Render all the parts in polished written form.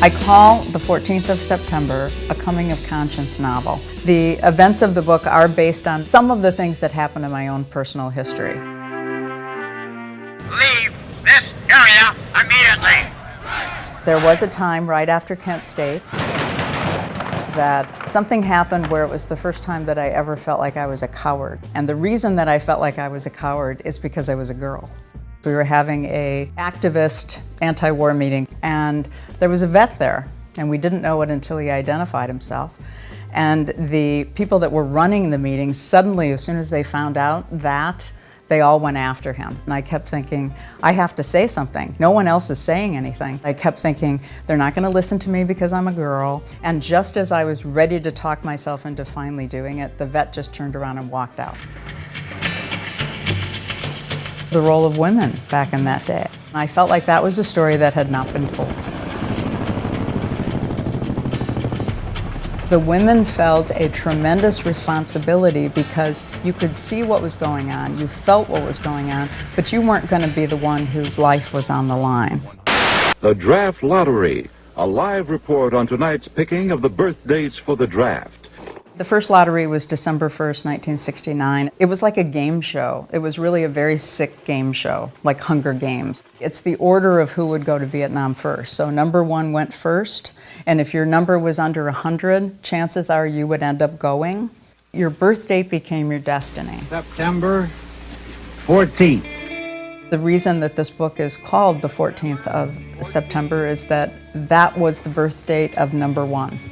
I call the 14th of September a coming of conscience novel. The events of the book are based on some of the things that happened in my own personal history. Leave this area immediately. There was a time right after Kent State that something happened where it was the first time that I ever felt like I was a coward. And the reason that I felt like I was a coward is because I was a girl. We were having an activist anti-war meeting, and there was a vet there, and we didn't know it until he identified himself. And the people that were running the meeting, suddenly, as soon as they found out that, they all went after him. And I kept thinking, I have to say something. No one else is saying anything. I kept thinking, they're not going to listen to me because I'm a girl. And just as I was ready to talk myself into finally doing it, the vet just turned around and walked out. The role of women back in that day. I felt like that was a story that had not been told. The women felt a tremendous responsibility because you could see what was going on, you felt what was going on, but you weren't going to be the one whose life was on the line. The Draft Lottery, a live report on tonight's picking of the birth dates for the draft. The first lottery was December 1st, 1969. It was like a game show. It was really a very sick game show, like Hunger Games. It's the order of who would go to Vietnam first. So number 1 went first, and if your number was under 100, chances are you would end up going. Your birth date became your destiny. September 14th. The reason that this book is called the 14th of September is that that was the birth date of number 1.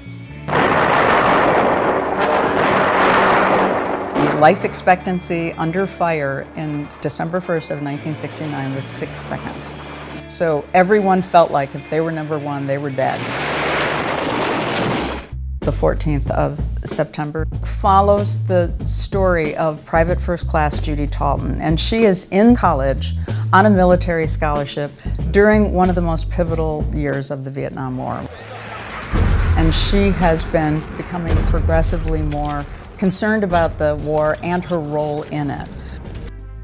Life expectancy under fire in December 1st of 1969 was 6 seconds. So everyone felt like if they were number 1, they were dead. The 14th of September follows the story of Private First Class Judy Talton, and she is in college on a military scholarship during one of the most pivotal years of the Vietnam War. And she has been becoming progressively more concerned about the war and her role in it.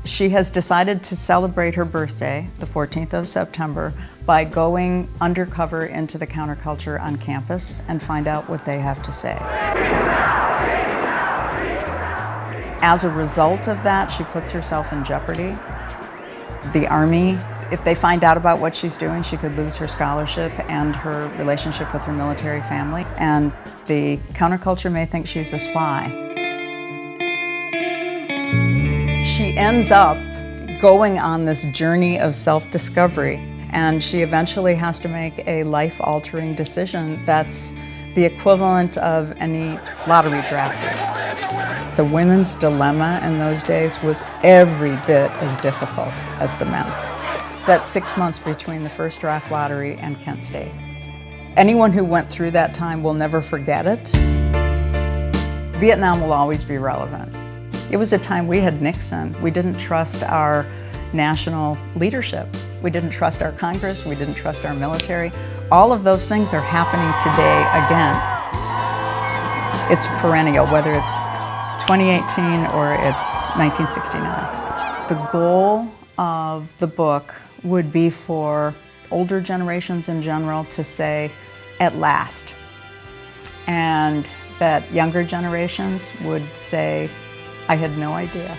She has decided to celebrate her birthday, the 14th of September, by going undercover into the counterculture on campus and find out what they have to say. As a result of that, she puts herself in jeopardy. The Army, if they find out about what she's doing, she could lose her scholarship and her relationship with her military family. And the counterculture may think she's a spy. She ends up going on this journey of self-discovery, and she eventually has to make a life-altering decision that's the equivalent of any lottery drafting. The women's dilemma in those days was every bit as difficult as the men's. That's 6 months between the first draft lottery and Kent State. Anyone who went through that time will never forget it. Vietnam will always be relevant. It was a time we had Nixon. We didn't trust our national leadership. We didn't trust our Congress. We didn't trust our military. All of those things are happening today again. It's perennial, whether it's 2018 or it's 1969. The goal of the book would be for older generations in general to say, at last. And that younger generations would say, I had no idea.